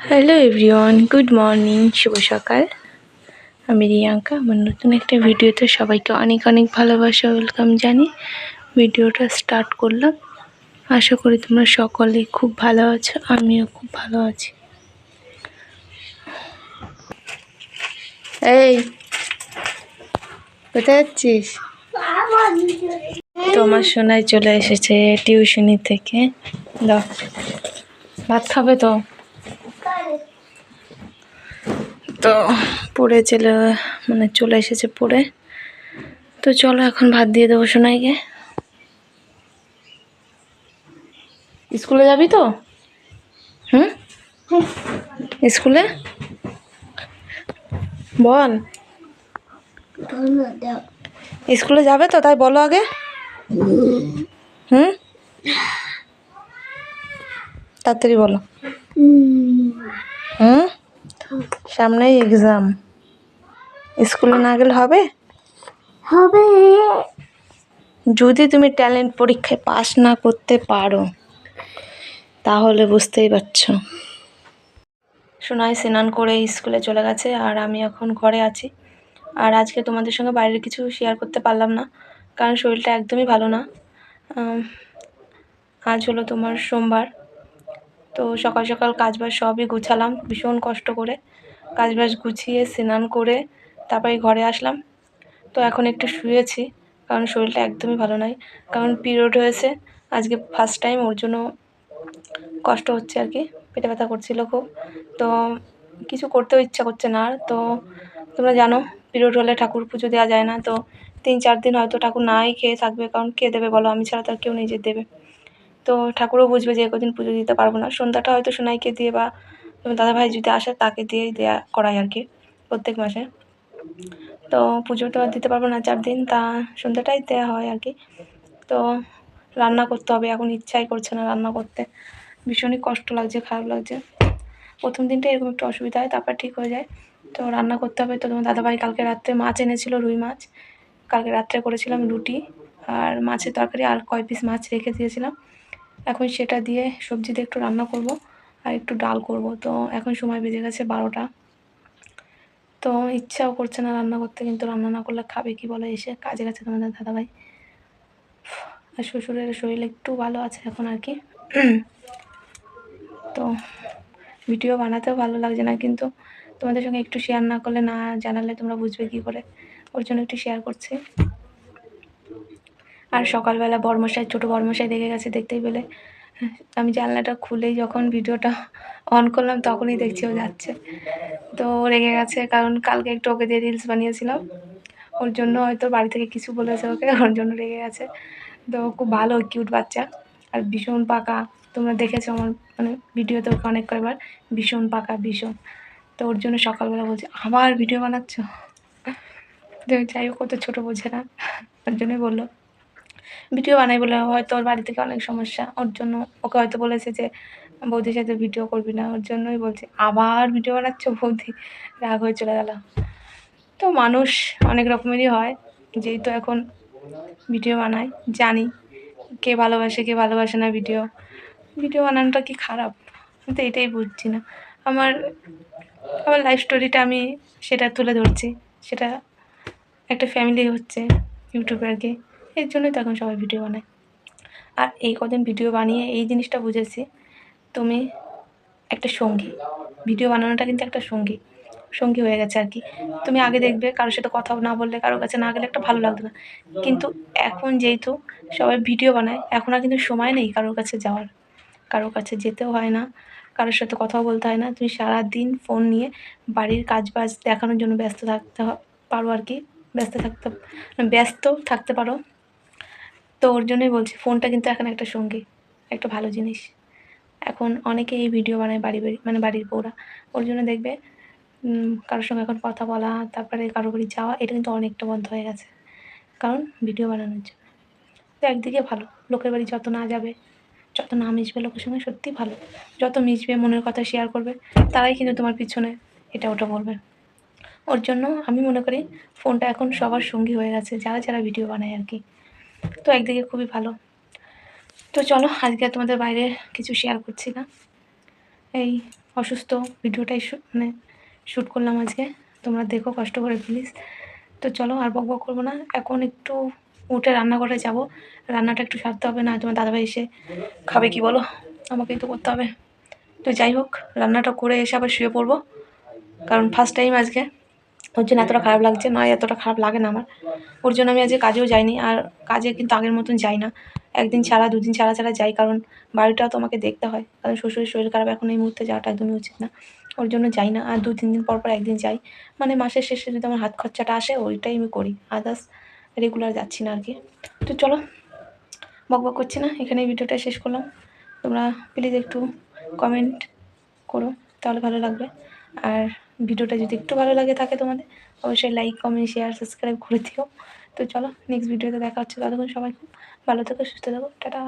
Hello everyone, good morning, শুভ সকাল। আমি রিয়াঙ্কা। আমার নতুন একটা ভিডিওতে সবাইকে অনেক অনেক ভালোবাসা, ওয়েলকাম জানি ভিডিওটা স্টার্ট করলাম। আশা করি তোমরা সকলে খুব ভালো আছো, আমিও খুব ভালো আছি। এই কোথায় যাচ্ছিস? তোমার সোনাই চলে এসেছে টিউশনি থেকে। দাও, ভাত খাবে তো? তো পড়ে চলে এসেছে পড়ে। তো চলো এখন ভাত দিয়ে দেবো সোনাইকে। স্কুলে যাবি তো? স্কুলে বল। স্কুলে যাবে তো, তাই বলো আগে। তাড়াতাড়ি বলো। সামনেই এক্সাম, স্কুলে না গেলে হবে? হবে। যদি তুমি ট্যালেন্ট পরীক্ষায় পাস না করতে পারো তাহলে বুঝতেই পারছো। সোনাই স্নান করে স্কুলে চলে গেছে আর আমি এখন ঘরে আছি। আর আজকে তোমাদের সঙ্গে বাইরের কিছু শেয়ার করতে পারলাম না, কারণ শরীরটা একদমই ভালো না। আজ হলো তোমার সোমবার। তো সকাল সকাল কাজবাজ সবই গুছালাম ভীষণ কষ্ট করে। কাজবাজ গুছিয়ে স্নান করে তারপরে ঘরে আসলাম। তো এখন একটু শুয়েছি, কারণ শরীরটা একদমই ভালো নয়। কারণ পিরিয়ড হয়েছে আজকে ফার্স্ট টাইম, ওর জন্য কষ্ট হচ্ছে আর কি। পেটে ব্যথা করছিল খুব। তো কিছু করতেও ইচ্ছা করছে না আর। তো তোমরা জানো পিরিয়ড হলে ঠাকুর পুজো দেওয়া যায় না। তো 3-4 দিন হয়তো ঠাকুর নাই খেয়ে থাকবে, কারণ কে দেবে বলো? আমি ছাড়া তো আর কেউ নিজে দেবে। তো ঠাকুরও বুঝবে যে কদিন পুজো দিতে পারবো না। সন্ধ্যাটা হয়তো সোনাইকে দিয়ে বা তোমার দাদাভাই যদি আসে তাকে দিয়েই দেয়া করাই আর কি প্রত্যেক মাসে। তো পুজোটা দিতে পারবো না 4 দিন, তা সন্ধ্যাটাই দেওয়া হয় আর কি। তো রান্না করতে হবে, এখন ইচ্ছাই করছে না রান্না করতে। ভীষণই কষ্ট লাগছে, খারাপ লাগছে। প্রথম দিনটা এরকম একটু অসুবিধা হয়, তারপর ঠিক হয়ে যায়। তো রান্না করতে হবে। তো তোমার দাদাভাই কালকে রাত্রে মাছ এনেছিল, রুই মাছ। কালকে রাত্রে করেছিলাম রুটি আর মাছের তরকারি, আর কয় পিস মাছ রেখে দিয়েছিলাম। এখন সেটা দিয়ে সবজি দিয়ে একটু রান্না করব আর একটু ডাল করব। তো এখন সময় বেজে গেছে 12টা। তো ইচ্ছাও করছে না রান্না করতে, কিন্তু রান্না না করলে খাবে কি বলে? এসে কাজে গেছে তোমাদের দাদাভাই। আর শ্বশুরের শরীর একটু ভালো আছে এখন আর কি। তো ভিডিও বানাতেও ভালো লাগছে না, কিন্তু তোমাদের সঙ্গে একটু শেয়ার না করলে, না জানালে তোমরা বুঝবে কি করে? ওর জন্য একটু শেয়ার করছি। আর সকালবেলা বর্মশাই, ছোটো বর্মশাই দেখে গেছে, দেখতেই পেলে। আমি জানলাটা খুলেই যখন ভিডিওটা অন করলাম তখনই দেখছি ও যাচ্ছে। তো রেগে গেছে, কারণ কালকে একটু ওকে দিয়ে রিলস বানিয়েছিলাম। ওর জন্য হয়তো বাড়ি থেকে কিছু বলেছে ওকে, ওর জন্য রেগে গেছে। তো খুব ভালো কিউট বাচ্চা আর ভীষণ পাকা। তোমরা দেখেছো আমার ভিডিওতে ওকে অনেক কয়েকবার। ভীষণ পাকা, ভীষণ। তো ওর জন্য সকালবেলা বলছে আবার ভিডিও বানাচ্ছ। তো যাই হোক, ও তো ছোটো বোঝে না, ওর জন্যই বললো ভিডিও বানাই বলে। হয়তো ওর বাড়ি থেকে অনেক সমস্যা, ওর জন্য ওকে হয়তো বলেছে যে বৌদির সাথে ভিডিও করবি না। ওর জন্যই বলছে আবার ভিডিও বানাচ্ছ বৌদি, রাগ হয়ে চলে গেল। তো মানুষ অনেক রকমেরই হয়, যেহেতু এখন ভিডিও বানাই, জানি কে ভালোবাসে কে ভালোবাসে না। ভিডিও বানানোটা কি খারাপ? আমি তো এটাই বুঝছি না। আমার আমার লাইফ স্টোরিটা আমি সেটা তুলে ধরছি, সেটা একটা ফ্যামিলি হচ্ছে ইউটিউবে আর কি। এর জন্যই তো এখন সবাই ভিডিও বানায়। আর এই কদিন ভিডিও বানিয়ে এই জিনিসটা বুঝেছি, তুমি একটা সঙ্গী। ভিডিও বানানোটা কিন্তু একটা সঙ্গী হয়ে গেছে আর কি। তুমি আগে দেখবে কারোর সাথে কথা না বললে, কারোর কাছে না গেলে একটা ভালো লাগতো না। কিন্তু এখন যেহেতু সবাই ভিডিও বানায়, এখন আর কিন্তু সময় নেই কারোর কাছে যাওয়ার, কারোর কাছে যেতেও হয় না, কারোর সাথে কথাও বলতে হয় না। তুমি সারাদিন ফোন নিয়ে বাড়ির কাজবাজ দেখানোর জন্য ব্যস্ত থাকতে পারো আর কি। ব্যস্ত থাকতে পারো। তো ওর জন্যই বলছি ফোনটা কিন্তু এখন একটা সঙ্গী, একটা ভালো জিনিস। এখন অনেকে এই ভিডিও বানায় বাড়ির বউরা। ওর জন্য দেখবে কারোর সঙ্গে এখন কথা বলা, তারপরে কারো বাড়ি যাওয়া, এটা কিন্তু অনেকটা বন্ধ হয়ে গেছে, কারণ ভিডিও বানানোর জন্য। তো একদিকে ভালো, লোকের বাড়ি যত না যাবে, যত না মিশবে লোকের সঙ্গে, সত্যিই ভালো। যত মিশবে, মনের কথা শেয়ার করবে, তারাই কিন্তু তোমার পিছনে এটা ওটা বলবে। ওর জন্য আমি মনে করি ফোনটা এখন সবার সঙ্গী হয়ে গেছে, যারা যারা ভিডিও বানায় আর কি। তো একদিকে খুবই ভালো। তো চলো আজকে তোমাদের বাইরে কিছু শেয়ার করছি না। এই অসুস্থ ভিডিওটাই মানে শ্যুট করলাম আজকে, তোমরা দেখো কষ্ট করে প্লিজ। তো চলো আর বক বক করবো না, এখন একটু উঠে রান্নাঘরে যাব, রান্নাটা একটু সারতে হবে, না তোমার দাদাভাই এসে খাবে কি বলো, আমাকেই তো করতে হবে। তো যাই হোক, রান্নাটা করে এসে আবার শুয়ে পড়বো, কারণ ফার্স্ট টাইম আজকে, ওর জন্য এতটা খারাপ লাগছে, নয় এতটা খারাপ লাগে না আমার। ওর জন্য আমি আজকে কাজেও যাইনি, আর কাজে কিন্তু আগের মতন যাই না, একদিন ছাড়া দুদিন ছাড়া ছাড়া যাই, কারণ বাড়িটাও তো আমাকে দেখতে হয়, কারণ শ্বশুরের শরীর খারাপ, এখন এই মুহূর্তে যাওয়াটা একদমই উচিত না, ওর জন্য যাই না। আর 2-3 দিন পর পর একদিন যাই, মানে মাসের শেষে যদি আমার হাত খরচাটা আসে ওইটাই আমি করি, আদার্স রেগুলার যাচ্ছি না আর কি। তো চলো বক বক করছি না, এখানে ভিডিওটা শেষ করলাম। তোমরা প্লিজ একটু কমেন্ট করো, তাহলে ভালো লাগবে। আর ভিডিওটা যদি একটু ভালো লাগে থাকে তোমাদের, অবশ্যই লাইক কমেন্ট শেয়ার সাবস্ক্রাইব করে দিও। তো চলো নেক্সট ভিডিওতে দেখা হচ্ছে, ততক্ষণ সবাই খুব ভালো থেকো, সুস্থ থাকো, টাটা।